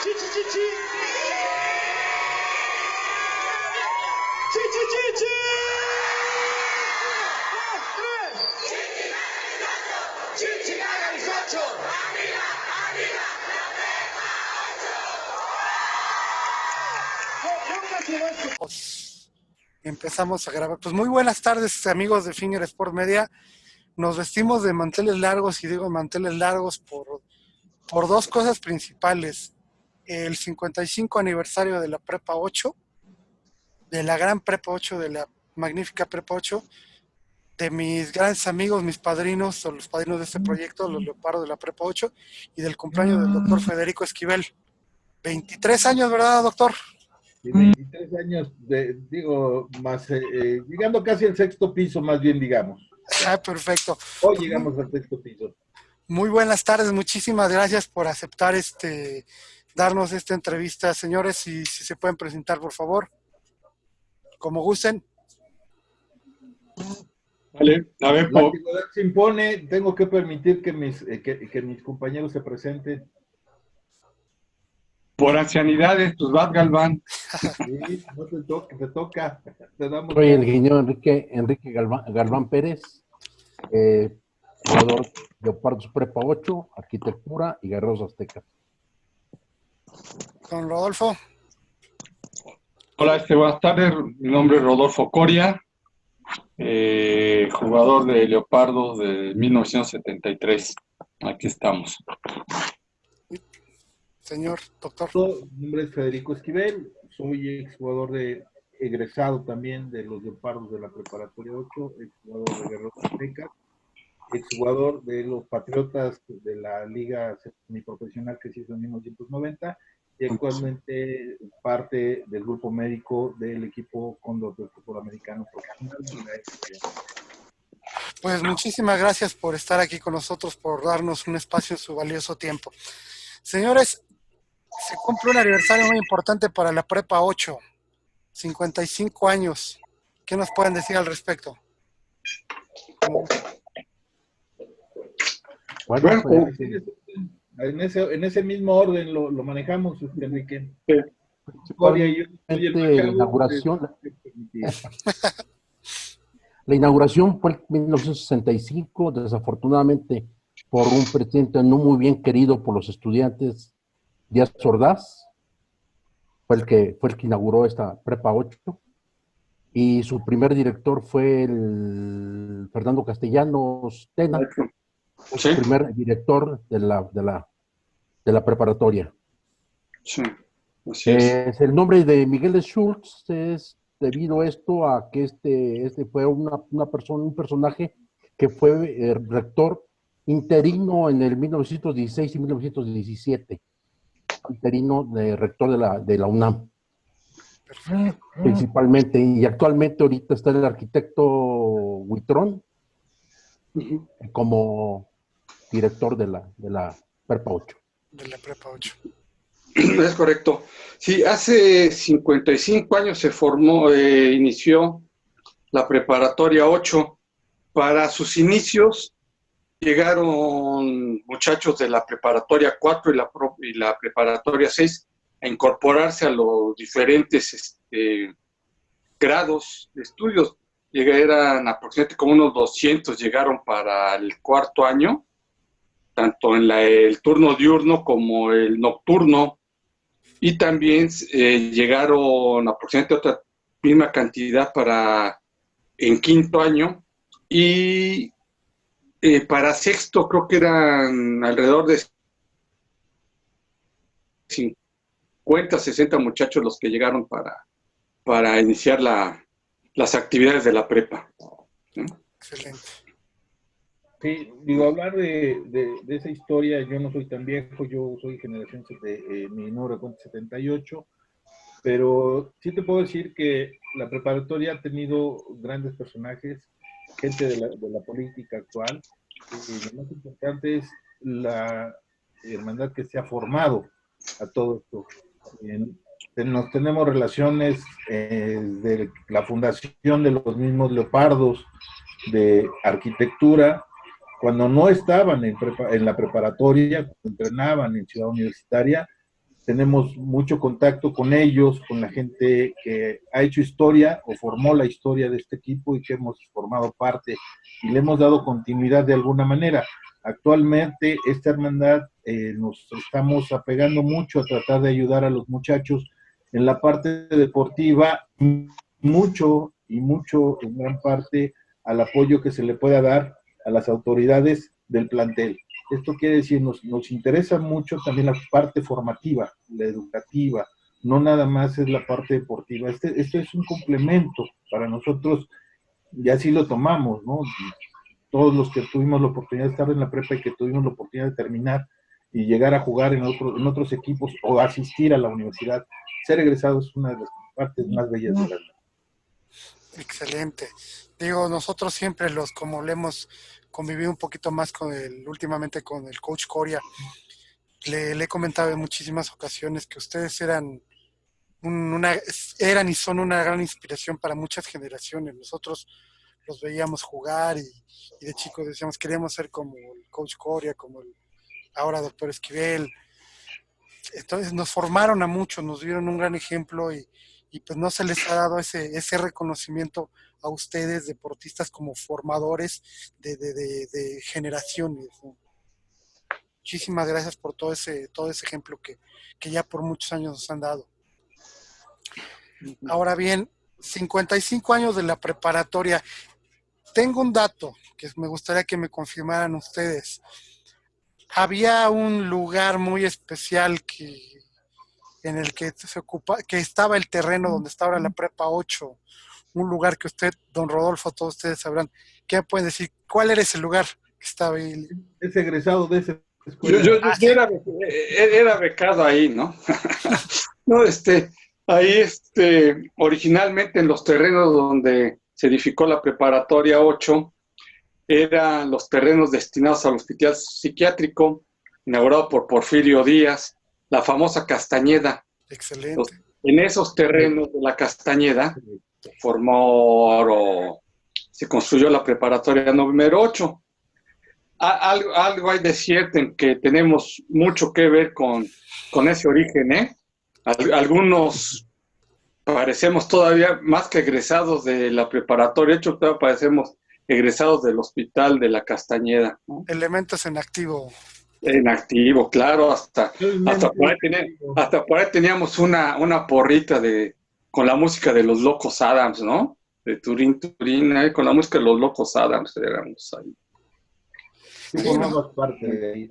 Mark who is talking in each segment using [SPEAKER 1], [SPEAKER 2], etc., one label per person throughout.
[SPEAKER 1] Chi, chi, chi, chi. Chi, chi, chi, chi. Chichinaga 18. ¡Arriba, arriba, la prepa 8!
[SPEAKER 2] Empezamos a grabar. Pues muy buenas tardes, amigos de Finger Sport Media. Nos vestimos de manteles largos, y digo manteles largos por dos cosas principales. El 55 aniversario de la Prepa 8, de la gran Prepa 8, de la magnífica Prepa 8, de mis grandes amigos, mis padrinos, o los padrinos de este proyecto, los Leopardos de la Prepa 8, y del cumpleaños del doctor Federico Esquivel. 23 años, ¿verdad, doctor?
[SPEAKER 3] Y 23 años, más, llegando casi al sexto piso, más bien, digamos.
[SPEAKER 2] Ah, perfecto.
[SPEAKER 3] Hoy llegamos al sexto piso.
[SPEAKER 2] Muy buenas tardes, muchísimas gracias por aceptar darnos esta entrevista, señores, si se pueden presentar, por favor, como gusten.
[SPEAKER 4] Vale, a ver,
[SPEAKER 3] La antigüedad se impone, tengo que permitir que mis compañeros se presenten.
[SPEAKER 4] por ancianidades, pues vas, Galván.
[SPEAKER 3] Sí, no te toca, te toca. Te damos
[SPEAKER 5] Soy el ingeniero Enrique Galván Pérez, jugador de Leopardos Prepa 8, Arquitectura y Guerreros Aztecas.
[SPEAKER 2] Don Rodolfo.
[SPEAKER 4] Hola, buenas tardes. Mi nombre es Rodolfo Coria, jugador de Leopardos de 1973. Aquí estamos.
[SPEAKER 2] Señor doctor.
[SPEAKER 3] Mi nombre es Federico Esquivel, soy exjugador egresado también de los Leopardos de la Preparatoria 8, exjugador de Guerreros Aztecas, exjugador de los Patriotas de la Liga Semiprofesional que se hizo en 1990 y actualmente parte del grupo médico del equipo Cóndor del fútbol americano profesional.
[SPEAKER 2] Pues muchísimas gracias por estar aquí con nosotros, por darnos un espacio en su valioso tiempo. Señores, se cumple un aniversario muy importante para la Prepa 8, 55 años. ¿Qué nos pueden decir al respecto?
[SPEAKER 5] Bueno, pues,
[SPEAKER 3] en ese mismo orden lo manejamos, Enrique.
[SPEAKER 5] La inauguración fue en 1965, desafortunadamente por un presidente no muy bien querido por los estudiantes, Díaz Ordaz, fue el que inauguró esta Prepa 8, y su primer director fue el Fernando Castellanos Tena,
[SPEAKER 4] Sí.
[SPEAKER 5] el primer director de la preparatoria.
[SPEAKER 4] Sí, así es.
[SPEAKER 5] El nombre de Miguel de Schultz es debido a esto a que este fue un personaje que fue rector interino en el 1916 y 1917, interino de rector de la UNAM, principalmente, y actualmente ahorita está el arquitecto Huitrón como director de la Prepa 8.
[SPEAKER 2] De la Prepa 8.
[SPEAKER 4] Es correcto. Sí, hace 55 años se inició la Preparatoria 8. Para sus inicios llegaron muchachos de la Preparatoria 4 y la Preparatoria 6 a incorporarse a los diferentes grados de estudios. Eran aproximadamente como unos 200 llegaron para el cuarto año, tanto en el turno diurno como el nocturno, y también llegaron aproximadamente otra misma cantidad en quinto año, y para sexto creo que eran alrededor de 50, 60 muchachos los que llegaron para iniciar las actividades de la prepa.
[SPEAKER 2] Excelente.
[SPEAKER 3] Sí, hablar de esa historia, yo no soy tan viejo, yo soy generación, mi número de cuenta es 78, pero sí te puedo decir que la preparatoria ha tenido grandes personajes, gente de la política actual, y lo más importante es la hermandad que se ha formado a todo esto. Tenemos relaciones de la fundación de los mismos Leopardos, de arquitectura, cuando no estaban en la preparatoria, cuando entrenaban en Ciudad Universitaria, tenemos mucho contacto con ellos, con la gente que ha hecho historia o formó la historia de este equipo y que hemos formado parte y le hemos dado continuidad de alguna manera. Actualmente esta hermandad nos estamos apegando mucho a tratar de ayudar a los muchachos en la parte deportiva, mucho en gran parte al apoyo que se le pueda dar a las autoridades del plantel. Esto quiere decir, nos interesa mucho también la parte formativa, la educativa, no nada más es la parte deportiva. Este es un complemento para nosotros y así lo tomamos, ¿no? Todos los que tuvimos la oportunidad de estar en la prepa y que tuvimos la oportunidad de terminar y llegar a jugar en otros equipos o asistir a la universidad, ser egresado es una de las partes más bellas de la vida.
[SPEAKER 2] Excelente. Digo, nosotros siempre como le hemos convivido un poquito más últimamente con el coach Coria, le he comentado en muchísimas ocasiones que ustedes eran y son una gran inspiración para muchas generaciones. Nosotros los veíamos jugar y de chicos decíamos, queríamos ser como el coach Coria, como el ahora doctor Esquivel. Entonces nos formaron a muchos, nos dieron un gran ejemplo y pues no se les ha dado ese reconocimiento a ustedes, deportistas, como formadores de generaciones, ¿no? Muchísimas gracias por todo ese ejemplo que ya por muchos años nos han dado. Ahora bien, 55 años de la preparatoria. Tengo un dato que me gustaría que me confirmaran ustedes. Había un lugar muy especial en el que que estaba el terreno donde está ahora la Prepa 8, un lugar que usted, don Rodolfo, todos ustedes sabrán. ¿Qué me pueden decir? ¿Cuál era ese lugar que estaba ahí?
[SPEAKER 3] Es egresado de esa escuela.
[SPEAKER 4] Yo era becado ahí, ¿no? No, ahí, originalmente en los terrenos donde se edificó la preparatoria 8, eran los terrenos destinados al hospital psiquiátrico, inaugurado por Porfirio Díaz, la famosa Castañeda.
[SPEAKER 2] Excelente.
[SPEAKER 4] En esos terrenos de la Castañeda se construyó la preparatoria número 8. Algo hay de cierto en que tenemos mucho que ver con ese origen, ¿eh? Algunos parecemos todavía más que egresados de la preparatoria, de hecho todavía parecemos egresados del hospital de la Castañeda, ¿no?
[SPEAKER 2] Elementos en activo.
[SPEAKER 4] En activo, claro, hasta por ahí teníamos una porrita con la música de los Locos Adams, ¿no? De Turín, con la música de los Locos Adams éramos ahí.
[SPEAKER 3] Sí, formamos parte de ahí.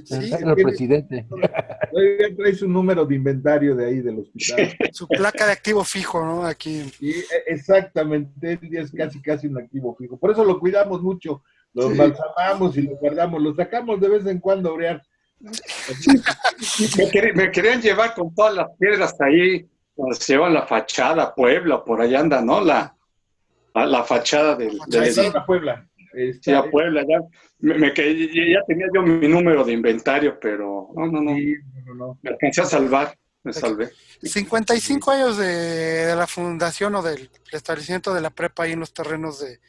[SPEAKER 5] Sí, el presidente.
[SPEAKER 3] Todavía trae su número de inventario de ahí del hospital.
[SPEAKER 2] Su placa de activo fijo, ¿no? Aquí.
[SPEAKER 3] Sí, exactamente, él es casi un activo fijo. Por eso lo cuidamos mucho, lo embalsamamos y lo guardamos, lo sacamos de vez en cuando a orear.
[SPEAKER 4] Me querían llevar con todas las piedras ahí, donde se llevan la fachada, Puebla, por allá anda, ¿no? La fachada del
[SPEAKER 3] Puebla.
[SPEAKER 4] Sí, a Puebla, ya tenía yo mi número de inventario, pero no.
[SPEAKER 3] Sí, no.
[SPEAKER 4] Me alcancé a salvar, me salvé.
[SPEAKER 2] 55 años de la fundación o del establecimiento de la prepa ahí en los terrenos de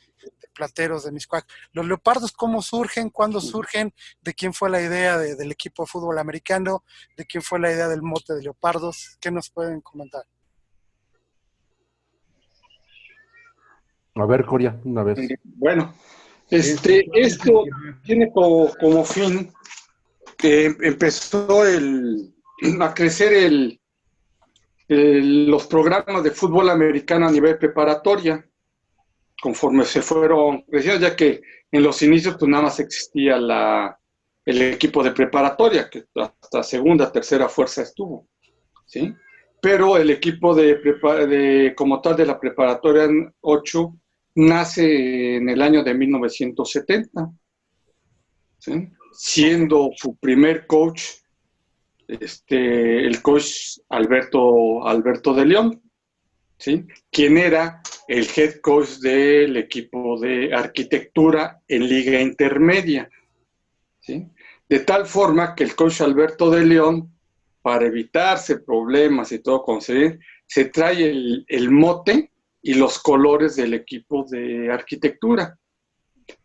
[SPEAKER 2] Plateros de Mixcoac. ¿Los Leopardos cómo surgen? ¿Cuándo surgen? ¿De quién fue la idea del equipo de fútbol americano? ¿De quién fue la idea del mote de Leopardos? ¿Qué nos pueden comentar?
[SPEAKER 5] A ver, Coria, una vez.
[SPEAKER 4] Bueno, esto tiene como fin que empezó a crecer los programas de fútbol americano a nivel preparatoria, conforme se fueron creciendo, ya que en los inicios pues nada más existía el equipo de preparatoria, que hasta segunda, tercera fuerza estuvo, ¿sí? Pero el equipo como tal de la preparatoria 8 nace en el año de 1970, ¿sí? Siendo su primer coach el coach Alberto de León, ¿sí? Quien era el head coach del equipo de arquitectura en Liga Intermedia, ¿sí? De tal forma que el coach Alberto de León, para evitarse problemas y todo conseguir, se trae el mote y los colores del equipo de arquitectura.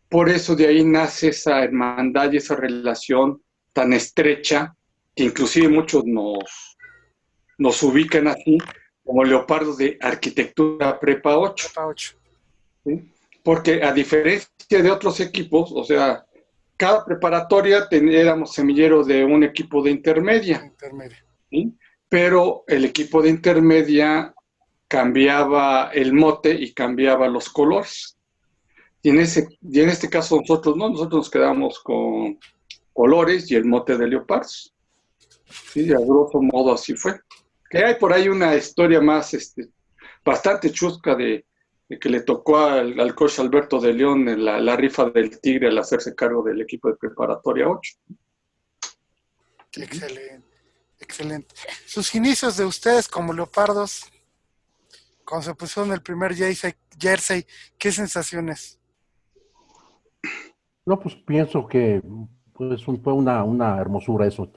[SPEAKER 4] Por eso de ahí nace esa hermandad y esa relación tan estrecha que inclusive muchos nos ubican así como Leopardos de Arquitectura Prepa 8.
[SPEAKER 2] Prepa 8.
[SPEAKER 4] ¿Sí? Porque a diferencia de otros equipos, o sea, cada preparatoria éramos semillero de un equipo de intermedia. ¿Sí? Pero el equipo de intermedia cambiaba el mote y cambiaba los colores. Y en este caso nosotros nos quedamos con colores y el mote de Leopardos. Sí, a grosso modo así fue. Que hay por ahí una historia más bastante chusca de que le tocó al coach Alberto de León en la rifa del Tigre al hacerse cargo del equipo de preparatoria 8.
[SPEAKER 2] Excelente, excelente. Sus inicios de ustedes como Leopardos, cuando se pusieron el primer jersey, ¿qué sensaciones?
[SPEAKER 5] No, pues pienso que pues, fue una hermosura eso.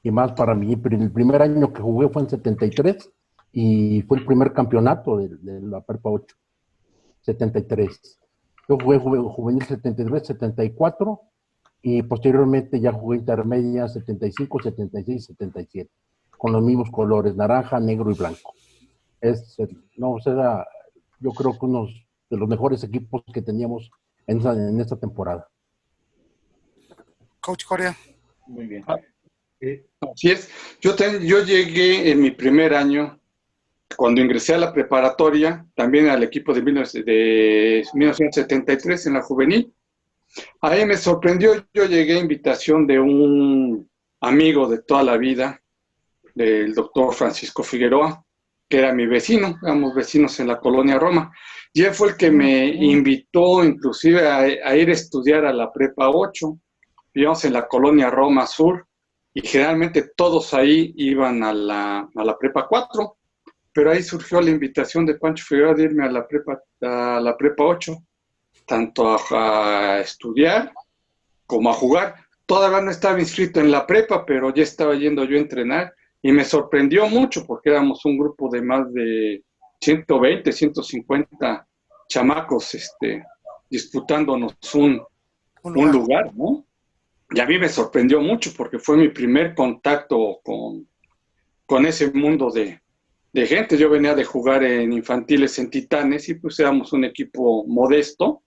[SPEAKER 5] Y más para mí, el primer año que jugué fue en 73 y fue el primer campeonato de la Prepa 8, 73. Yo jugué juvenil 73, 74 y posteriormente ya jugué intermedia 75, 76, 77, con los mismos colores, naranja, negro y blanco. Era, yo creo que uno de los mejores equipos que teníamos en esta temporada.
[SPEAKER 2] Coach Corea.
[SPEAKER 3] Muy bien.
[SPEAKER 4] Así es. Yo llegué en mi primer año, cuando ingresé a la preparatoria, también al equipo de 1973 en la juvenil. Ahí me sorprendió, yo llegué a invitación de un amigo de toda la vida, del doctor Francisco Figueroa, que era mi vecino, éramos vecinos en la colonia Roma, y él fue el que me invitó inclusive a ir a estudiar a la Prepa 8, vivíamos en la colonia Roma Sur, y generalmente todos ahí iban a la Prepa 4, pero ahí surgió la invitación de Pancho Figueroa de irme a la Prepa 8, tanto a estudiar como a jugar. Todavía no estaba inscrito en la prepa, pero ya estaba yendo yo a entrenar y me sorprendió mucho porque éramos un grupo de más de 120, 150 chamacos disputándonos un lugar, ¿no? Y a mí me sorprendió mucho porque fue mi primer contacto con ese mundo de gente. Yo venía de jugar en infantiles en Titanes y pues éramos un equipo modesto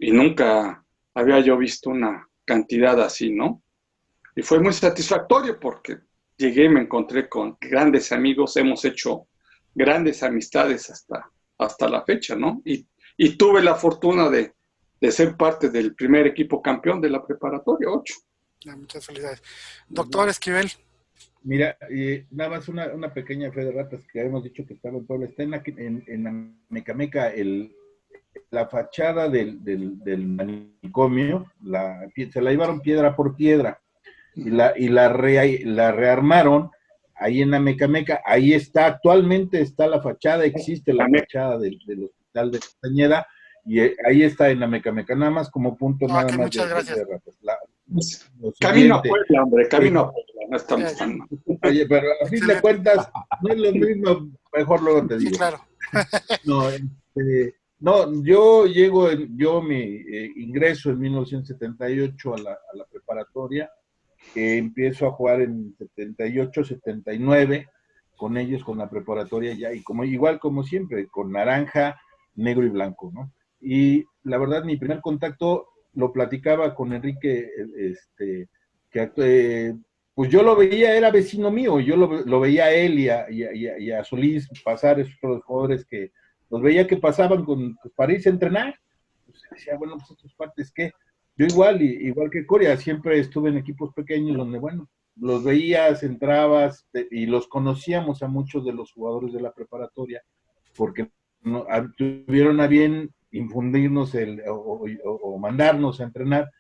[SPEAKER 4] y nunca había yo visto una cantidad así, ¿no? Y fue muy satisfactorio porque llegué y me encontré con grandes amigos, hemos hecho grandes amistades hasta la fecha, ¿no? Y tuve la fortuna de ser parte del primer equipo campeón de la preparatoria 8.
[SPEAKER 2] Muchas felicidades. Doctor Esquivel.
[SPEAKER 3] Mira, nada más una pequeña fe de ratas que habíamos dicho que estaba en Puebla. Está en Amecameca la fachada del manicomio, se la llevaron piedra por piedra y la rearmaron ahí en Amecameca. Ahí actualmente está la fachada, existe la fachada del Hospital de Castañeda y ahí está en Amecameca, nada más como punto nada más
[SPEAKER 2] muchas gracias.
[SPEAKER 3] de ratas.
[SPEAKER 4] Camino a Puebla, hombre, camino a Puebla, no estamos tan...
[SPEAKER 3] Oye, pero a fin de cuentas no es lo mismo, mejor luego te digo.
[SPEAKER 2] Sí, claro.
[SPEAKER 3] No, yo mi ingreso en 1978 a la preparatoria, empiezo a jugar en 78, 79 con ellos, con la preparatoria ya, y igual como siempre, con naranja, negro y blanco, ¿no? Y la verdad, mi primer contacto lo platicaba con Enrique, pues yo lo veía, era vecino mío, yo lo veía a él y a Solís pasar, esos jugadores que los veía que pasaban para irse a entrenar. Pues decía, bueno, pues estos partes, ¿qué? Yo igual que Corea, siempre estuve en equipos pequeños donde, bueno, los veías, entrabas, y los conocíamos a muchos de los jugadores de la preparatoria, porque tuvieron a bien infundirnos o mandarnos a entrenar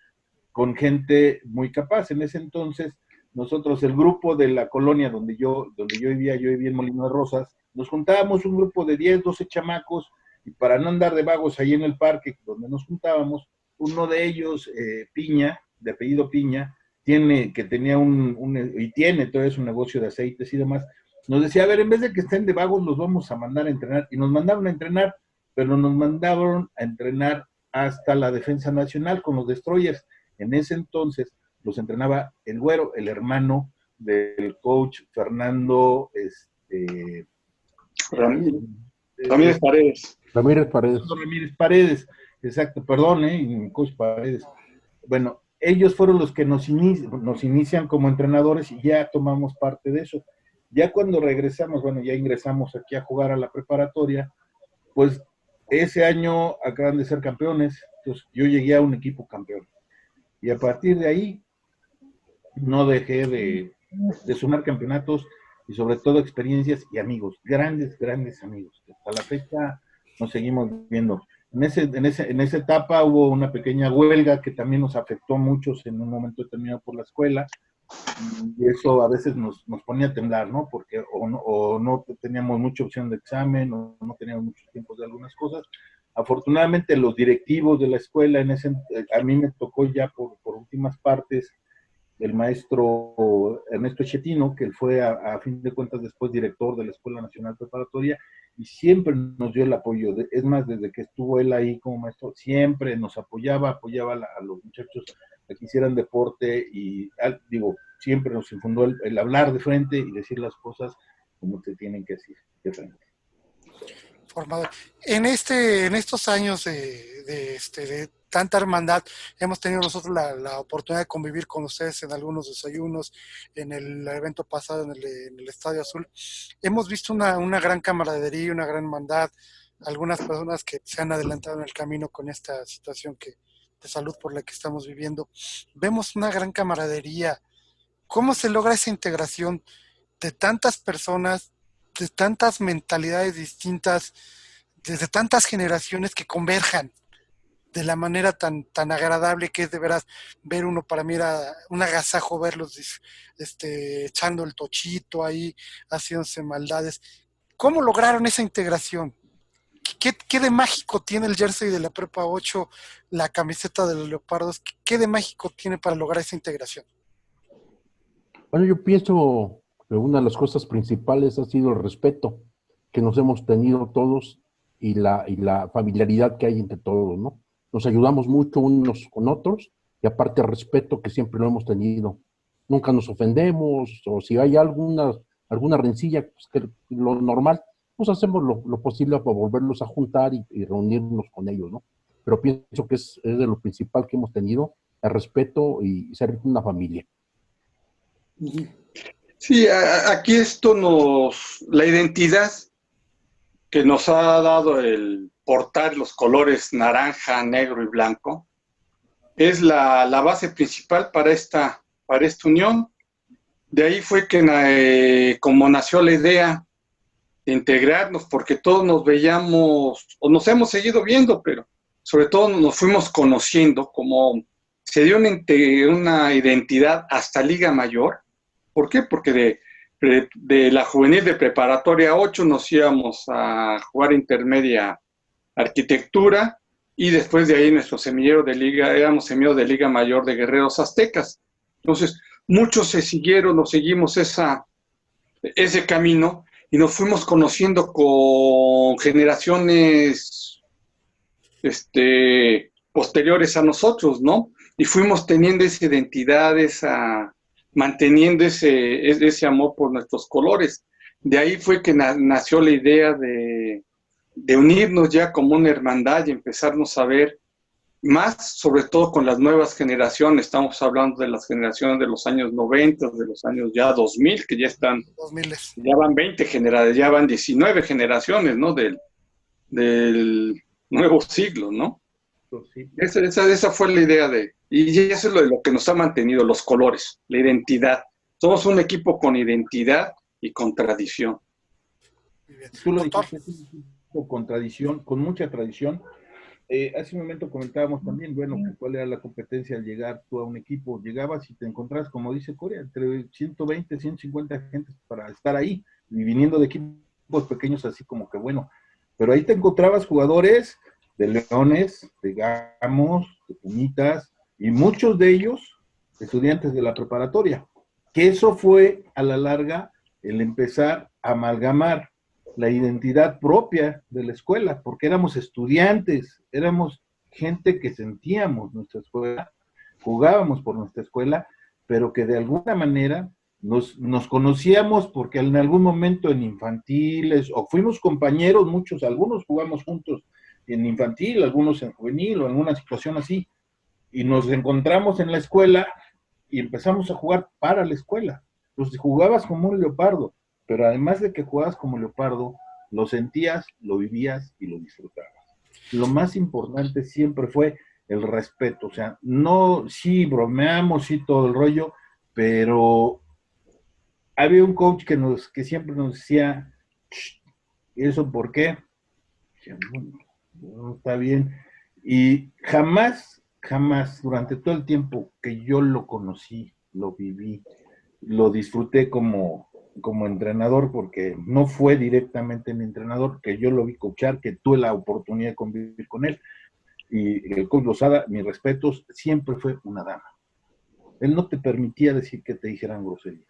[SPEAKER 3] con gente muy capaz. En ese entonces, nosotros, el grupo de la colonia donde yo vivía en Molino de Rosas, nos juntábamos un grupo de 10, 12 chamacos, y para no andar de vagos ahí en el parque donde nos juntábamos, uno de ellos, Piña, de apellido Piña, tiene todavía su negocio de aceites y demás, nos decía, a ver, en vez de que estén de vagos, los vamos a mandar a entrenar, y nos mandaron a entrenar, pero nos mandaron a entrenar hasta la Defensa Nacional con los Destroyers. En ese entonces los entrenaba el Güero, el hermano del coach Fernando
[SPEAKER 4] Ramírez Paredes.
[SPEAKER 5] Ramírez Paredes.
[SPEAKER 3] Ramírez Paredes, exacto, perdón, y coach Paredes. Bueno, ellos fueron los que nos inician como entrenadores y ya tomamos parte de eso. Ya cuando regresamos, bueno, ya ingresamos aquí a jugar a la preparatoria, pues ese año acaban de ser campeones, entonces yo llegué a un equipo campeón. Y a partir de ahí no dejé de sumar campeonatos y sobre todo experiencias y amigos, grandes, grandes amigos. Hasta la fecha nos seguimos viendo. En esa etapa hubo una pequeña huelga que también nos afectó a muchos en un momento determinado por la escuela, y eso a veces nos ponía a temblar, ¿no? Porque o no teníamos mucha opción de examen, o no teníamos muchos tiempos de algunas cosas. Afortunadamente los directivos de la escuela, a mí me tocó ya por últimas partes el maestro Ernesto Chetino, que él fue a fin de cuentas después director de la Escuela Nacional Preparatoria, y siempre nos dio el apoyo. Es más, desde que estuvo él ahí como maestro, siempre nos apoyaba a los muchachos a que hicieran deporte, y siempre nos infundó el hablar de frente y decir las cosas como se tienen que decir de frente.
[SPEAKER 2] Formado. En estos años de tanta hermandad, hemos tenido nosotros la oportunidad de convivir con ustedes en algunos desayunos, en el evento pasado en el Estadio Azul. Hemos visto una gran camaradería, una gran hermandad, algunas personas que se han adelantado en el camino con esta situación de salud por la que estamos viviendo. Vemos una gran camaradería. ¿Cómo se logra esa integración de tantas personas, de tantas mentalidades distintas, desde tantas generaciones que converjan de la manera tan agradable que es de veras ver uno? Para mí era un agasajo verlos echando el tochito ahí, haciéndose maldades. ¿Cómo lograron esa integración? ¿Qué de mágico tiene el jersey de la Prepa 8, la camiseta de los Leopardos? ¿Qué de mágico tiene para lograr esa integración?
[SPEAKER 5] Bueno, yo pienso que una de las cosas principales ha sido el respeto que nos hemos tenido todos y la familiaridad que hay entre todos, ¿no? Nos ayudamos mucho unos con otros, y aparte el respeto que siempre lo hemos tenido. Nunca nos ofendemos, o si hay alguna rencilla, pues que lo normal, pues hacemos lo posible para volverlos a juntar y reunirnos con ellos, ¿no? Pero pienso que es de lo principal que hemos tenido, el respeto y ser una familia.
[SPEAKER 4] Sí, aquí la identidad que nos ha dado el portar los colores naranja, negro y blanco, es la base principal para esta unión. De ahí fue que como nació la idea de integrarnos, porque todos nos veíamos, o nos hemos seguido viendo, pero sobre todo nos fuimos conociendo, como se dio una identidad hasta Liga Mayor. ¿Por qué? Porque de la juvenil de preparatoria 8 nos íbamos a jugar intermedia arquitectura, y después de ahí nuestro semillero de liga, éramos semillero de Liga Mayor de Guerreros Aztecas. Entonces, muchos nos seguimos ese camino, y nos fuimos conociendo con generaciones posteriores a nosotros, ¿no? Y fuimos teniendo esa identidad, manteniendo ese amor por nuestros colores. De ahí fue que nació la idea de unirnos ya como una hermandad y empezarnos a ver más, sobre todo con las nuevas generaciones. Estamos hablando de las generaciones de los años 90, de los años ya 2000, que ya están,
[SPEAKER 2] 2000.
[SPEAKER 4] ya van 20 generaciones, ya van 19 generaciones, ¿no? Del nuevo siglo, ¿no?
[SPEAKER 3] Sí.
[SPEAKER 4] Esa fue la idea y eso es lo que nos ha mantenido, los colores, la identidad. Somos un equipo con identidad y con tradición.
[SPEAKER 3] Tú lo dijiste, es un equipo con tradición, con mucha tradición. Hace un momento comentábamos también, bueno, cuál era la competencia al llegar tú a un equipo. Llegabas y te encontrabas, como dice Corea, entre 120, 150 gente para estar ahí, y viniendo de equipos pequeños, así como que bueno. Pero ahí te encontrabas jugadores de Leones, de Gamos, de Pumitas, y muchos de ellos estudiantes de la preparatoria. Que eso fue, a la larga, el empezar a amalgamar la identidad propia de la escuela, porque éramos estudiantes, éramos gente que sentíamos nuestra escuela, jugábamos por nuestra escuela, pero que de alguna manera Nos conocíamos porque en algún momento en infantiles, o fuimos compañeros, muchos, algunos jugamos juntos en infantil, algunos en juvenil o en una situación así, y nos encontramos en la escuela y empezamos a jugar para la escuela. Entonces jugabas como un leopardo, pero además de que jugabas como leopardo, lo sentías, lo vivías y lo disfrutabas. Lo más importante siempre fue el respeto, o sea, no, sí bromeamos, sí todo el rollo, pero había un coach que siempre nos decía, ¿y eso por qué? No, está bien. Y jamás, durante todo el tiempo que yo lo conocí, lo viví, lo disfruté como entrenador, porque no fue directamente mi entrenador, que yo lo vi coachar, que tuve la oportunidad de convivir con él. Y el coach Lozada, mis respetos, siempre fue una dama. Él no te permitía decir que te dijeran groserías.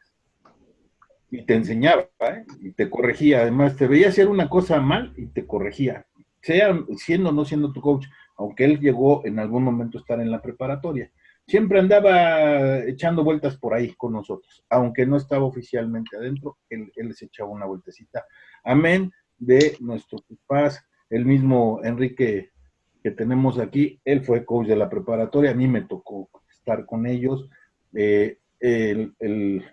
[SPEAKER 3] Y te enseñaba, ¿eh? Y te corregía. Además, te veía hacer una cosa mal y te corregía. Sea siendo o no siendo tu coach, aunque él llegó en algún momento a estar en la preparatoria. Siempre andaba echando vueltas por ahí con nosotros. Aunque no estaba oficialmente adentro, él se echaba una vueltecita. Amén de nuestros papás, el mismo Enrique que tenemos aquí, él fue coach de la preparatoria, a mí me tocó estar con ellos. El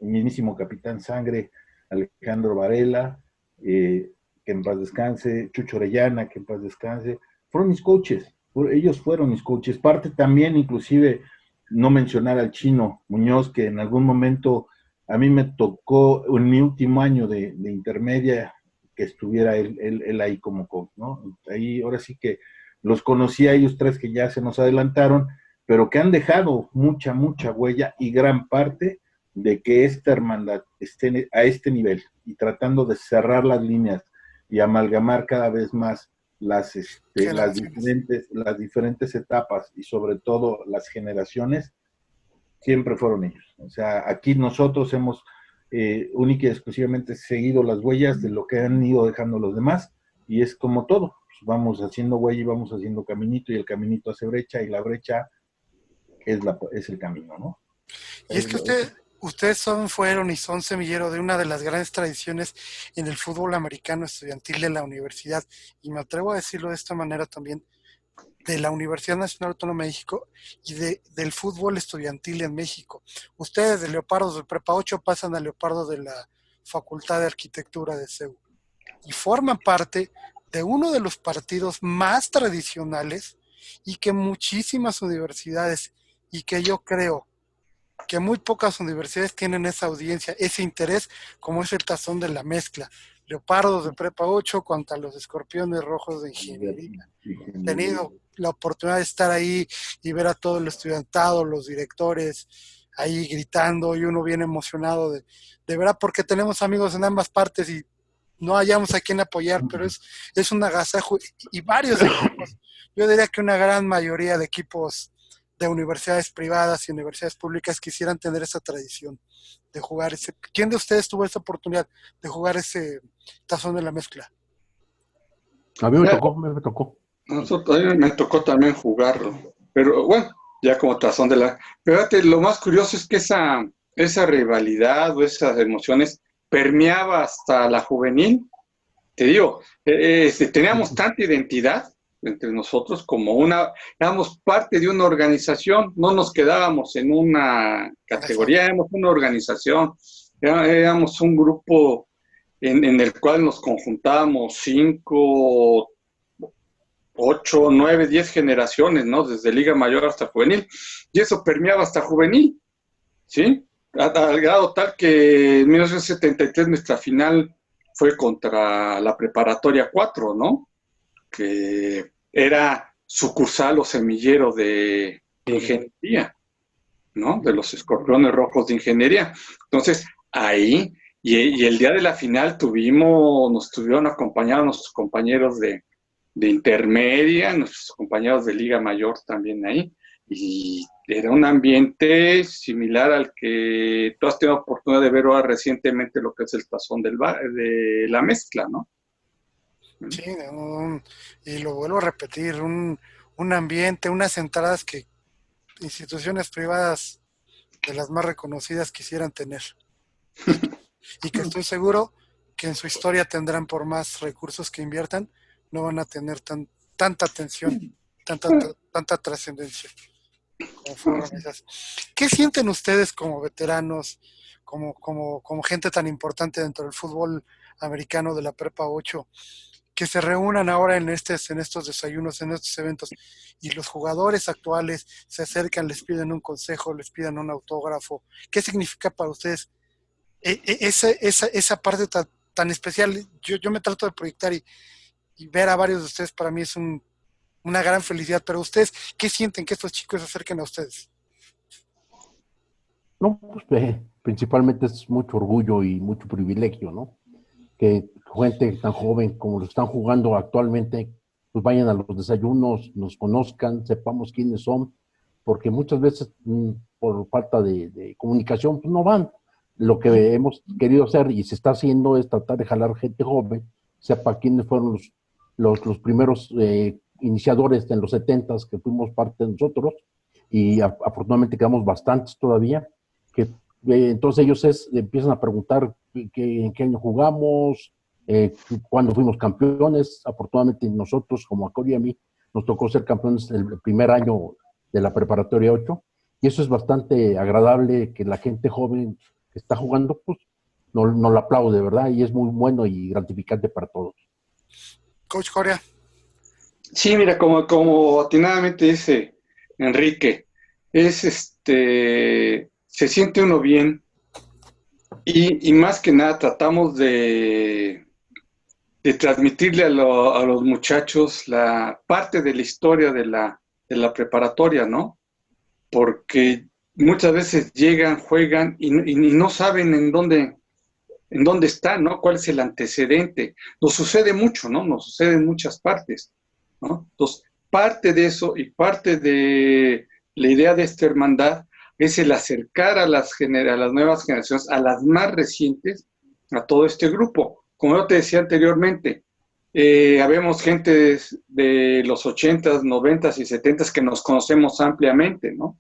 [SPEAKER 3] mismísimo Capitán Sangre, Alejandro Varela, que en paz descanse, Chucho Orellana, que en paz descanse, fueron mis coaches, ellos fueron mis coaches. Parte también, inclusive, no mencionar al Chino Muñoz, que en algún momento a mí me tocó en mi último año de intermedia que estuviera él ahí como coach, ¿no? Ahí ahora sí que los conocí a ellos tres que ya se nos adelantaron, pero que han dejado mucha huella y gran parte de que esta hermandad esté a este nivel y tratando de cerrar las líneas y amalgamar cada vez más las diferentes etapas y sobre todo las generaciones, siempre fueron ellos. O sea, aquí nosotros hemos única y exclusivamente seguido las huellas de lo que han ido dejando los demás y es como todo. Pues vamos haciendo huella y vamos haciendo caminito y el caminito hace brecha y la brecha es el camino, ¿no?
[SPEAKER 2] Y es que ustedes fueron y son semillero de una de las grandes tradiciones en el fútbol americano estudiantil de la universidad. Y me atrevo a decirlo de esta manera también, de la Universidad Nacional Autónoma de México y del fútbol estudiantil en México. Ustedes de Leopardos del Prepa 8 pasan a Leopardo de la Facultad de Arquitectura de CEU y forman parte de uno de los partidos más tradicionales y que muchísimas universidades y que yo creo que muy pocas universidades tienen esa audiencia, ese interés, como es el Tazón de la Mezcla. Leopardos de Prepa 8 contra los Escorpiones Rojos de Ingeniería. He tenido la oportunidad de estar ahí y ver a todo el estudiantado, los directores ahí gritando y uno bien emocionado de verdad, porque tenemos amigos en ambas partes y no hallamos a quien apoyar, pero es un agasajo y varios equipos. Yo diría que una gran mayoría de equipos de universidades privadas y universidades públicas quisieran tener esa tradición de jugar ese. ¿Quién de ustedes tuvo esa oportunidad de jugar ese Tazón de la Mezcla?
[SPEAKER 5] A mí me tocó.
[SPEAKER 4] A mí me tocó también jugarlo, pero bueno, ya como Tazón de la... Pero fíjate, lo más curioso es que esa rivalidad o esas emociones permeaba hasta la juvenil. Te digo, teníamos tanta identidad entre nosotros como éramos parte de una organización, no nos quedábamos en una categoría, éramos una organización, éramos un grupo en el cual nos conjuntábamos 5, 8, 9, 10 generaciones, ¿no? Desde Liga Mayor hasta Juvenil, y eso permeaba hasta Juvenil, ¿sí? Al grado tal que en 1973 nuestra final fue contra la Preparatoria 4, ¿no? Que era sucursal o semillero de ingeniería, ¿no? De los Escorpiones Rojos de Ingeniería. Entonces, ahí, y el día de la final nos tuvieron acompañados nuestros compañeros de intermedia, nuestros compañeros de Liga Mayor también ahí, y era un ambiente similar al que tú has tenido oportunidad de ver ahora recientemente, lo que es el Tazón de la Mezcla, ¿no?
[SPEAKER 2] Sí, y lo vuelvo a repetir, un ambiente, unas entradas que instituciones privadas de las más reconocidas quisieran tener. Y que estoy seguro que en su historia tendrán, por más recursos que inviertan, no van a tener tanta atención, tanta trascendencia como fueron esas. ¿Qué sienten ustedes como veteranos, como gente tan importante dentro del fútbol americano de la Prepa 8, que se reúnan ahora en estos desayunos, en estos eventos, y los jugadores actuales se acercan, les piden un consejo, les piden un autógrafo? ¿Qué significa para ustedes esa parte tan especial? Yo me trato de proyectar y ver a varios de ustedes para mí es una gran felicidad, pero ustedes, ¿qué sienten que estos chicos se acerquen a ustedes?
[SPEAKER 5] No, pues principalmente es mucho orgullo y mucho privilegio, ¿no? Que gente tan joven como lo están jugando actualmente, pues vayan a los desayunos, nos conozcan, sepamos quiénes son, porque muchas veces por falta de comunicación, pues no van. Lo que hemos querido hacer y se está haciendo es tratar de jalar gente joven, sepa quiénes fueron los primeros iniciadores en los 70s que fuimos parte de nosotros, y afortunadamente quedamos bastantes todavía, que entonces ellos empiezan a preguntar en qué año jugamos, cuándo fuimos campeones. Afortunadamente nosotros, como a Cory y a mí, nos tocó ser campeones el primer año de la preparatoria 8, y eso es bastante agradable, que la gente joven que está jugando, pues, no lo aplaude, ¿verdad? Y es muy bueno y gratificante para todos.
[SPEAKER 2] Coach Coria.
[SPEAKER 4] Sí, mira, como atinadamente dice Enrique, se siente uno bien y más que nada tratamos de transmitirle a los muchachos la parte de la historia de la preparatoria, ¿no? Porque muchas veces llegan, juegan y no saben en dónde están, ¿no? ¿Cuál es el antecedente? Nos sucede mucho, ¿no? Nos sucede en muchas partes, ¿no? Entonces, parte de eso y parte de la idea de esta hermandad es el acercar a las nuevas generaciones, a las más recientes, a todo este grupo. Como yo te decía anteriormente, habemos gente de los 80s, 90s y 70s que nos conocemos ampliamente, ¿no?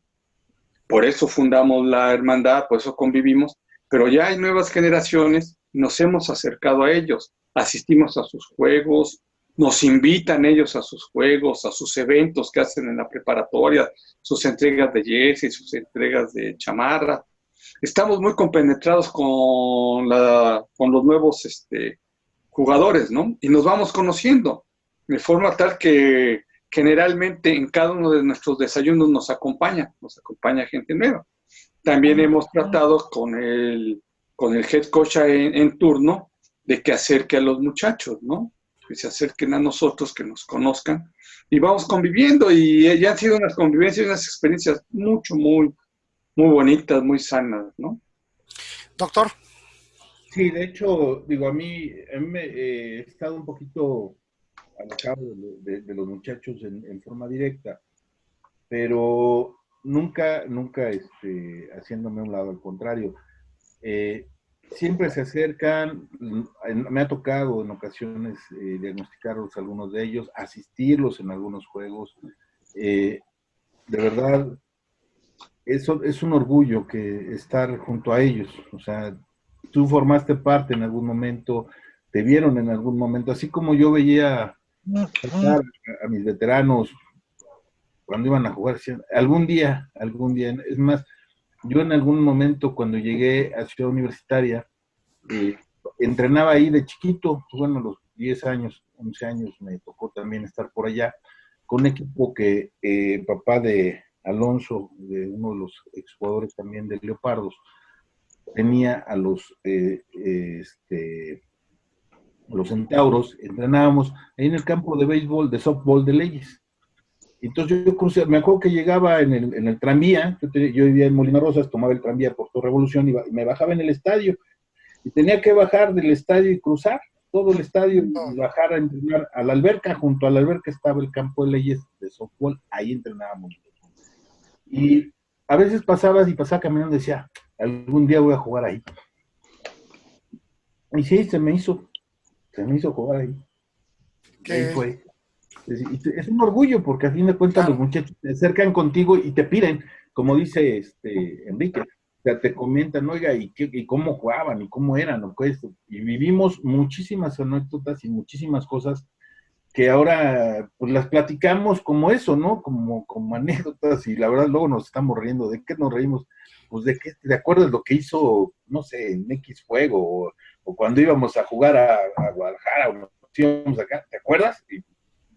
[SPEAKER 4] Por eso fundamos la hermandad, por eso convivimos, pero ya hay nuevas generaciones, nos hemos acercado a ellos, asistimos a sus juegos, nos invitan ellos a sus juegos, a sus eventos que hacen en la preparatoria, sus entregas de jersey, sus entregas de chamarra. Estamos muy compenetrados con los nuevos jugadores, ¿no? Y nos vamos conociendo, de forma tal que generalmente en cada uno de nuestros desayunos nos acompaña gente nueva. También hemos tratado con el head coach en turno de que acerque a los muchachos, ¿no? Que se acerquen a nosotros, que nos conozcan, y vamos conviviendo, y ya han sido unas convivencias, unas experiencias muy bonitas, muy sanas, ¿no?
[SPEAKER 2] Doctor.
[SPEAKER 3] Sí, de hecho, digo, a mí he estado un poquito alejado de los muchachos en forma directa, pero nunca haciéndome a un lado, al contrario. Siempre se acercan, me ha tocado en ocasiones diagnosticarlos algunos de ellos, asistirlos en algunos juegos. De verdad, eso es un orgullo que estar junto a ellos. O sea, tú formaste parte en algún momento, te vieron en algún momento, así como yo veía a mis veteranos cuando iban a jugar, algún día, es más, yo en algún momento cuando llegué a Ciudad Universitaria, entrenaba ahí de chiquito, pues bueno, a los 10 años, 11 años me tocó también estar por allá, con un equipo que papá de Alonso, de uno de los exjugadores también de Leopardos, tenía a los Centauros, entrenábamos ahí en el campo de béisbol, de softball de Leyes. Entonces yo crucé, me acuerdo que llegaba en el tranvía, yo vivía en Molina Rosas, tomaba el tranvía por Torre Revolución y me bajaba en el estadio. Y tenía que bajar del estadio y cruzar todo el estadio y bajar a entrenar a la alberca. Junto a la alberca estaba el campo de Leyes de softball, ahí entrenábamos. Y a veces pasaba caminando y decía, algún día voy a jugar ahí. Y sí, se me hizo jugar ahí. Ahí fue. Es un orgullo porque a fin de cuentas los muchachos se acercan contigo y te piden, como dice Enrique, sea, te comentan, oiga, ¿y cómo jugaban? ¿Y cómo eran? ¿O qué esto? Y vivimos muchísimas anécdotas y muchísimas cosas que ahora pues las platicamos como eso, ¿no? Como anécdotas y la verdad luego nos estamos riendo. ¿De qué nos reímos? Pues de qué, ¿te acuerdas lo que hizo, no sé, en X Juego o cuando íbamos a jugar a Guadalajara o nos íbamos acá? ¿Te acuerdas? Y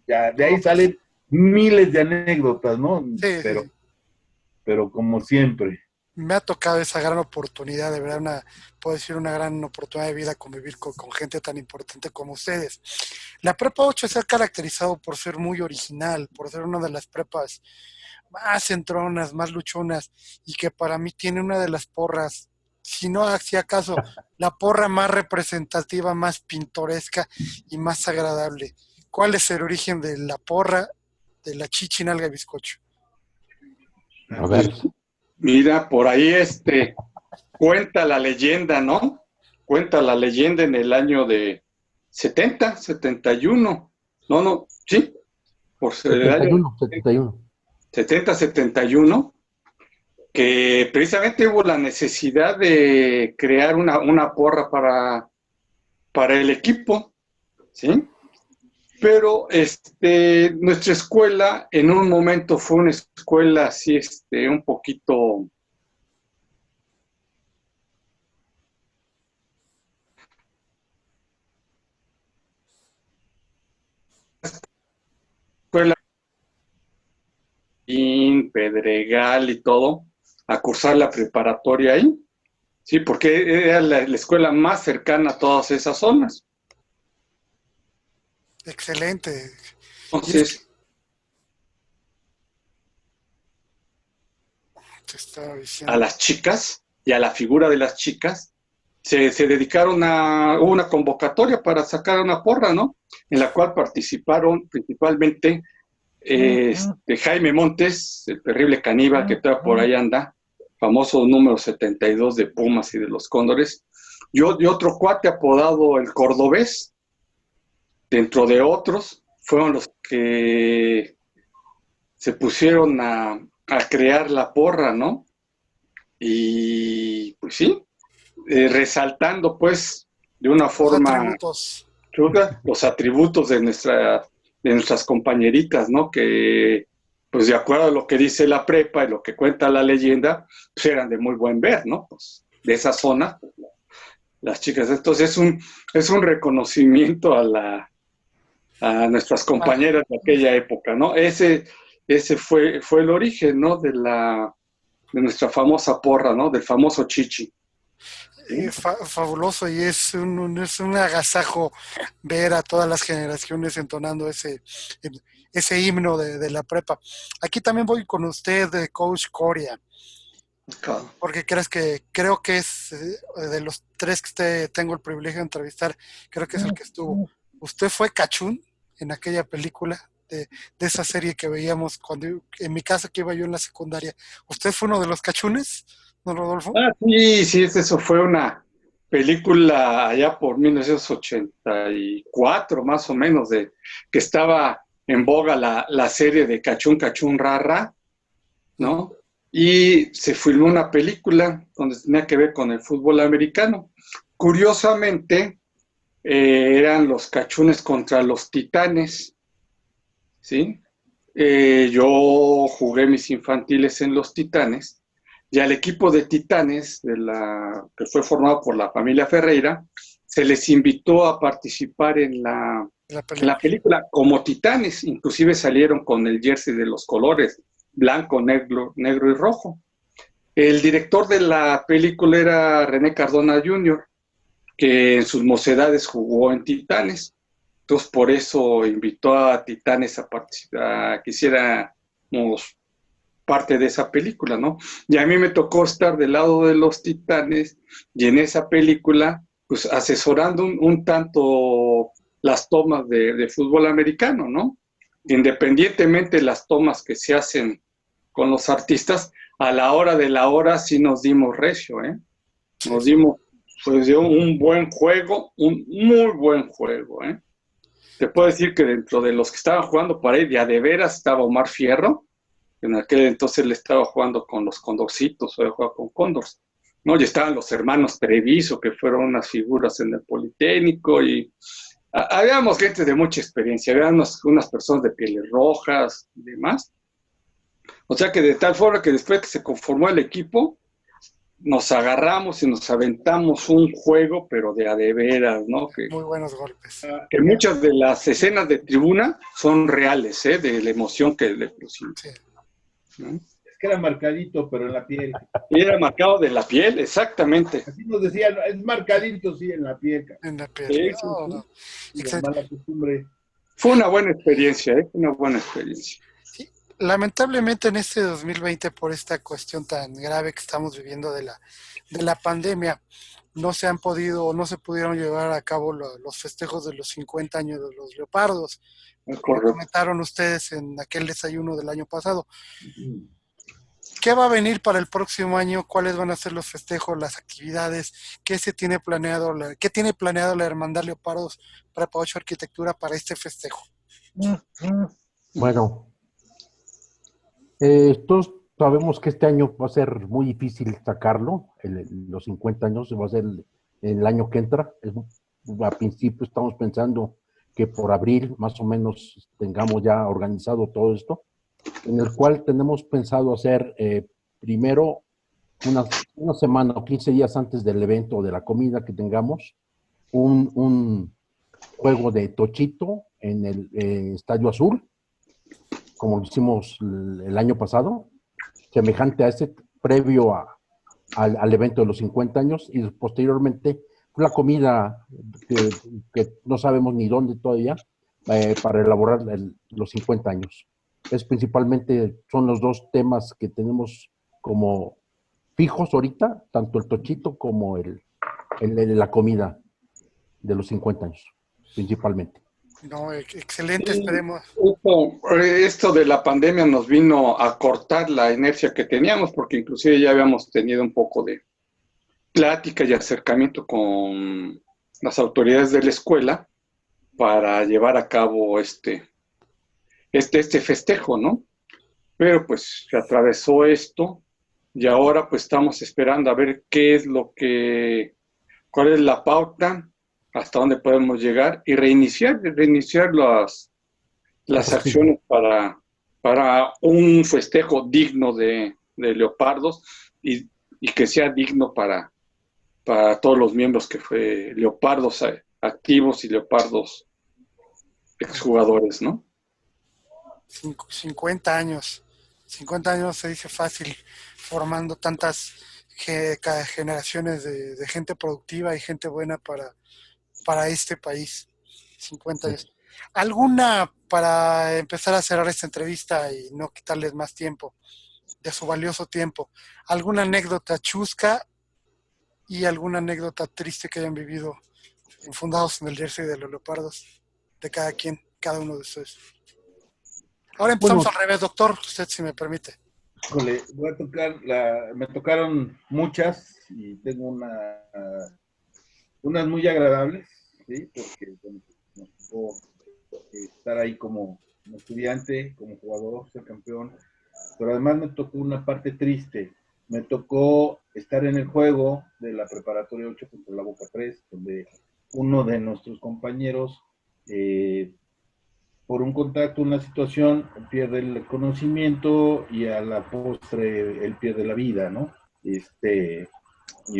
[SPEAKER 3] ya de ahí salen miles de anécdotas, ¿no?
[SPEAKER 2] Sí,
[SPEAKER 3] Pero,
[SPEAKER 2] sí.
[SPEAKER 3] pero como siempre.
[SPEAKER 2] Me ha tocado esa gran oportunidad, de verdad, puedo decir, una gran oportunidad de vida convivir con gente tan importante como ustedes. La Prepa 8 se ha caracterizado por ser muy original, por ser una de las prepas más centronas, más luchonas, y que para mí tiene una de las porras, si no, si acaso, la porra más representativa, más pintoresca y más agradable. ¿Cuál es el origen de la porra de la Chichinalga Bizcocho?
[SPEAKER 5] A ver,
[SPEAKER 4] Mira, por ahí cuenta la leyenda, ¿no? Cuenta la leyenda en el año de 70, 71. No, no, sí, por ser el año
[SPEAKER 5] 71.
[SPEAKER 4] 70, 71, que precisamente hubo la necesidad de crear una porra para el equipo, ¿sí? Pero nuestra escuela en un momento fue una escuela así, un poquito escuela en Pedregal y todo, a cursar la preparatoria ahí, sí, porque era la escuela más cercana a todas esas zonas.
[SPEAKER 2] Excelente. Y es que
[SPEAKER 4] Entonces,
[SPEAKER 2] te estaba
[SPEAKER 4] a
[SPEAKER 2] diciendo.
[SPEAKER 4] las chicas y a la figura de las chicas se dedicaron hubo una convocatoria para sacar una porra, ¿no? En la cual participaron principalmente Jaime Montes, el terrible caníbal que todavía por ahí anda, famoso número 72 de Pumas y de los Cóndores, y otro cuate apodado el Cordobés, dentro de otros, fueron los que se pusieron a crear la porra, ¿no? Y pues sí, resaltando pues de una
[SPEAKER 2] Los
[SPEAKER 4] forma
[SPEAKER 2] atributos.
[SPEAKER 4] chula los atributos de nuestras compañeritas, ¿no? Que pues de acuerdo a lo que dice la prepa y lo que cuenta la leyenda, pues eran de muy buen ver, ¿no? Pues de esa zona, pues, las chicas. Entonces es un reconocimiento a nuestras compañeras de aquella época, ¿no? Ese fue el origen, ¿no? De nuestra famosa porra, ¿no? Del famoso chichi. ¿Sí?
[SPEAKER 2] Fabuloso, y es un agasajo ver a todas las generaciones entonando ese himno de la prepa. Aquí también voy con usted, Coach Coria,
[SPEAKER 4] Claro.
[SPEAKER 2] porque creo que es de los tres que tengo el privilegio de entrevistar, creo que es el que estuvo. ¿Usted fue Cachún en aquella película de esa serie que veíamos cuando, en mi caso, que iba yo en la secundaria? ¿Usted fue uno de los cachunes, don Rodolfo?
[SPEAKER 4] Ah, sí, sí, eso fue una película allá por 1984, más o menos, que estaba en boga la serie de Cachún Cachún Rara, ¿no? Y se filmó una película donde tenía que ver con el fútbol americano. Curiosamente, eran los Cachunes contra los Titanes, ¿sí? Yo jugué mis infantiles en los Titanes y al equipo de Titanes, que fue formado por la familia Ferreira, se les invitó a participar en la,
[SPEAKER 2] La
[SPEAKER 4] en la
[SPEAKER 2] película.
[SPEAKER 4] película como Titanes, inclusive salieron con el jersey de los colores, blanco, negro y rojo. El director de la película era René Cardona Jr., que en sus mocedades jugó en Titanes. Entonces, por eso invitó a Titanes a participar, que hiciéramos parte de esa película, ¿no? Y a mí me tocó estar del lado de los Titanes y en esa película, pues asesorando un tanto las tomas de fútbol americano, ¿no? Independientemente de las tomas que se hacen con los artistas, a la hora de la hora sí nos dimos recio, ¿eh?
[SPEAKER 2] Sí,
[SPEAKER 4] Nos dimos, pues, dio un buen juego, un muy buen juego, ¿eh? Te puedo decir que dentro de los que estaban jugando para ahí, ya de veras estaba Omar Fierro, en aquel entonces le estaba jugando con los Condorcitos, o jugaba con Condors. ¿no? Y estaban los hermanos Treviso, que fueron unas figuras en el Politécnico, y habíamos gente de mucha experiencia, habíamos unas personas de pieles rojas y demás. O sea que de tal forma que después que se conformó el equipo, nos agarramos y nos aventamos un juego, pero de veras, ¿no?
[SPEAKER 2] Muy buenos golpes.
[SPEAKER 4] Que muchas de las escenas de tribuna son reales, ¿eh? De la emoción que le pusimos.
[SPEAKER 2] Sí.
[SPEAKER 4] ¿No?
[SPEAKER 3] Es que era marcadito, pero en la piel.
[SPEAKER 4] Y era marcado de la piel, exactamente.
[SPEAKER 3] Así nos decían, es marcadito, sí, en la piel. Cara.
[SPEAKER 2] En la piel.
[SPEAKER 4] Sí,
[SPEAKER 2] No, no.
[SPEAKER 3] Y la
[SPEAKER 2] Excelente.
[SPEAKER 3] mala costumbre.
[SPEAKER 4] Fue una buena experiencia, ¿eh? Una buena experiencia.
[SPEAKER 2] Sí, lamentablemente en este 2020, por esta cuestión tan grave que estamos viviendo de la pandemia, no se pudieron llevar a cabo los festejos de los 50 años de los Leopardos.
[SPEAKER 4] Es
[SPEAKER 2] Como
[SPEAKER 4] correcto.
[SPEAKER 2] comentaron ustedes en aquel desayuno del año pasado. ¿Qué va a venir para el próximo año? ¿Cuáles van a ser los festejos, las actividades? ¿Qué tiene planeado la Hermandad Leopardos Prepa 8 Arquitectura para este festejo?
[SPEAKER 5] Bueno, todos sabemos que este año va a ser muy difícil sacarlo, los 50 años, va a ser el año que entra. A principio estamos pensando que por abril más o menos tengamos ya organizado todo esto, en el cual tenemos pensado hacer primero una semana o 15 días antes del evento, de la comida que tengamos, un juego de tochito en el Estadio Azul, como lo hicimos el año pasado, semejante a ese, previo al evento de los 50 años, y posteriormente la comida que no sabemos ni dónde todavía, para elaborar los 50 años. Son los dos temas que tenemos como fijos ahorita, tanto el tochito como la comida de los 50 años, principalmente.
[SPEAKER 2] No, excelente, esperemos.
[SPEAKER 4] Esto de la pandemia nos vino a cortar la inercia que teníamos, porque inclusive ya habíamos tenido un poco de plática y acercamiento con las autoridades de la escuela para llevar a cabo este festejo, ¿no? Pero pues se atravesó esto y ahora pues estamos esperando a ver cuál es la pauta, hasta dónde podemos llegar y reiniciar las acciones para un festejo digno de Leopardos y que sea digno para todos los miembros que fue Leopardos activos y Leopardos exjugadores, ¿no?
[SPEAKER 2] 50 años. 50 años se dice fácil, formando tantas generaciones de gente productiva y gente buena para este país. 50 años. ¿Alguna, para empezar a cerrar esta entrevista y no quitarles más tiempo, de su valioso tiempo, alguna anécdota chusca y alguna anécdota triste que hayan vivido fundados en el jersey de los Leopardos, de cada uno de ustedes? Ahora empezamos al revés, doctor, usted si me permite.
[SPEAKER 3] Híjole, voy a tocar, me tocaron muchas y tengo unas muy agradables, ¿sí? Porque bueno, nos tocó estar ahí como estudiante, como jugador, ser campeón, pero además me tocó una parte triste. Me tocó estar en el juego de la preparatoria 8 contra la Boca 3, donde uno de nuestros compañeros, por un contacto, una situación, pierde el conocimiento y a la postre él pierde la vida, ¿no? Y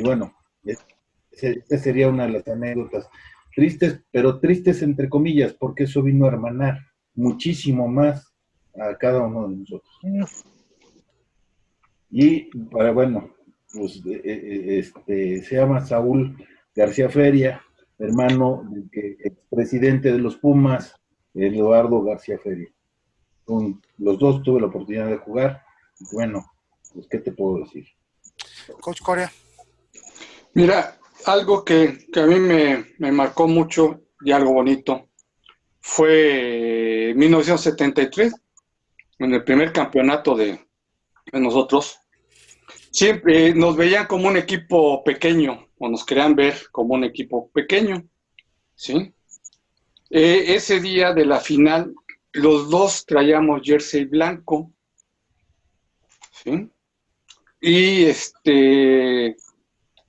[SPEAKER 3] bueno, esa sería una de las anécdotas tristes, pero tristes entre comillas, porque eso vino a hermanar muchísimo más a cada uno de nosotros. Y bueno, pues se llama Saúl García Feria, hermano del expresidente de los Pumas, Eduardo García Feria. Con los dos tuve la oportunidad de jugar. Bueno, pues ¿qué te puedo decir?
[SPEAKER 2] Coach Corea.
[SPEAKER 4] Mira, algo que a mí me marcó mucho y algo bonito fue 1973, en el primer campeonato de nosotros. Siempre nos veían como un equipo pequeño, o nos querían ver como un equipo pequeño, ¿sí? Ese día de la final, los dos traíamos jersey blanco, ¿sí? Y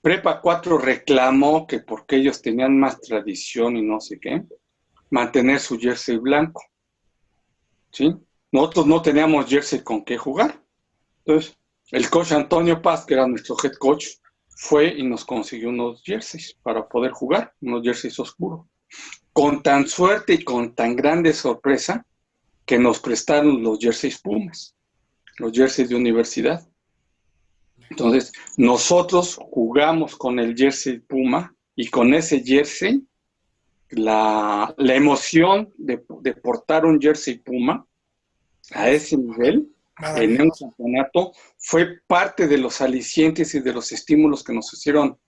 [SPEAKER 4] Prepa 4 reclamó que porque ellos tenían más tradición y no sé qué, mantener su jersey blanco. ¿Sí? Nosotros no teníamos jersey con qué jugar. Entonces, el coach Antonio Paz, que era nuestro head coach, fue y nos consiguió unos jerseys para poder jugar, unos jerseys oscuros. Con tan suerte y con tan grande sorpresa que nos prestaron los jerseys Pumas, los jerseys de universidad. Entonces, nosotros jugamos con el jersey Puma y con ese jersey, la emoción de portar un jersey Puma a ese nivel, en un campeonato, fue parte de los alicientes y de los estímulos que nos hicieron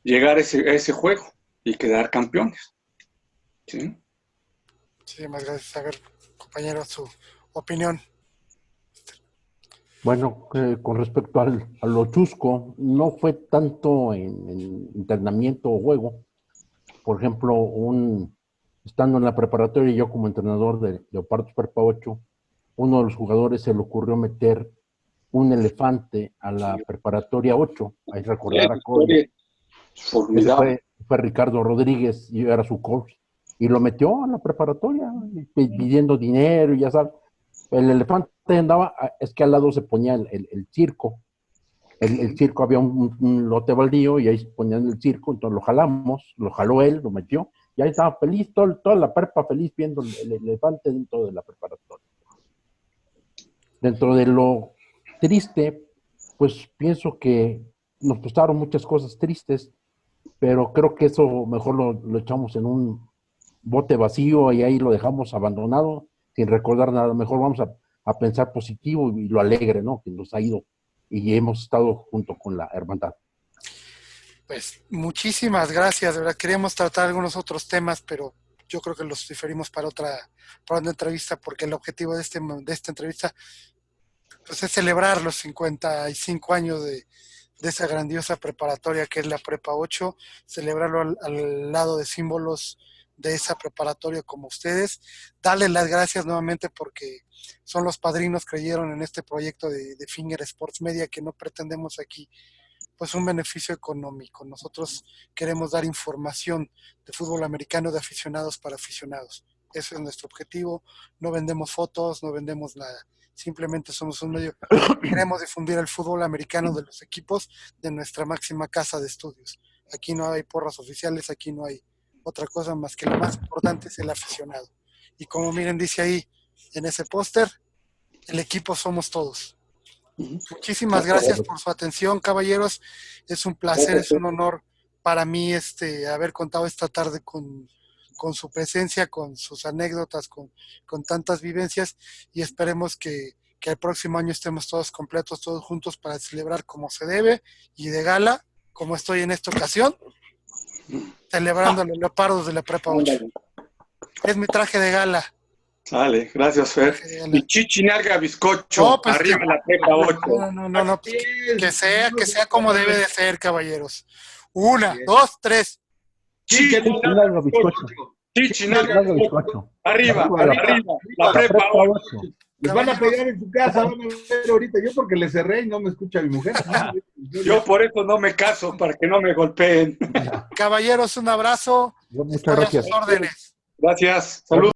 [SPEAKER 4] llegar a ese juego y quedar campeones. ¿Sí?
[SPEAKER 2] Muchísimas gracias. A ver, compañero, su opinión.
[SPEAKER 5] Bueno, con respecto a lo chusco, no fue tanto en entrenamiento o juego. Por ejemplo, estando en la preparatoria, yo como entrenador de Leopardos Prepa 8, uno de los jugadores se le ocurrió meter un elefante a la preparatoria 8. Ahí recordar a Cole. Ese fue Ricardo Rodríguez, y era su coach. Y lo metió a la preparatoria, pidiendo dinero, y ya sabes. El elefante andaba, es que al lado se ponía el circo. El circo, había un lote baldío y ahí se ponían el circo, entonces lo jalamos, lo jaló él, lo metió, y ahí estaba feliz, toda la prepa feliz viendo el elefante dentro de la preparatoria. Dentro de lo triste, pues pienso que nos pasaron muchas cosas tristes, pero creo que eso mejor lo echamos en un bote vacío y ahí lo dejamos abandonado sin recordar nada. Mejor vamos a pensar positivo y lo alegre, ¿no? Que nos ha ido y hemos estado junto con la hermandad.
[SPEAKER 2] Pues muchísimas gracias, de verdad. Queríamos tratar algunos otros temas, pero yo creo que los diferimos para una entrevista, porque el objetivo de esta entrevista pues, es celebrar los 55 años de esa grandiosa preparatoria que es la Prepa 8, celebrarlo al lado de símbolos de esa preparatoria como ustedes, darles las gracias nuevamente porque son los padrinos que creyeron en este proyecto de Finger Sports Media, que no pretendemos aquí pues un beneficio económico. Nosotros queremos dar información de fútbol americano de aficionados para aficionados. Ese es nuestro objetivo. No vendemos fotos, no vendemos nada. Simplemente somos un medio. Queremos difundir el fútbol americano de los equipos de nuestra máxima casa de estudios. Aquí no hay porras oficiales, aquí no hay otra cosa más que lo más importante es el aficionado. Y como miren, dice ahí en ese póster, el equipo somos todos. Muchísimas gracias por su atención, caballeros. Es un placer, es un honor para mí haber contado esta tarde con su presencia, con sus anécdotas, con tantas vivencias, y esperemos que el próximo año estemos todos completos, todos juntos para celebrar como se debe y de gala, como estoy en esta ocasión, celebrando los Leopardos de la Prepa 8. Es mi traje de gala.
[SPEAKER 4] Vale, gracias, Fer. Y chichinarga bizcocho,
[SPEAKER 2] no, pues
[SPEAKER 4] arriba la Prepa 8.
[SPEAKER 2] No, pues que sea como debe de ser, caballeros. 1, 2, 3.
[SPEAKER 5] Chichinarga bizcocho.
[SPEAKER 4] Chichinarga bizcocho. Arriba, la Prepa 8.
[SPEAKER 3] Les van a pegar en su casa, van a ver ahorita. Yo porque le cerré y no me escucha mi mujer.
[SPEAKER 4] Yo por eso no me caso, para que no me golpeen.
[SPEAKER 2] Caballeros, un abrazo.
[SPEAKER 5] Muchas gracias.
[SPEAKER 2] A sus órdenes.
[SPEAKER 4] Gracias. Saludos.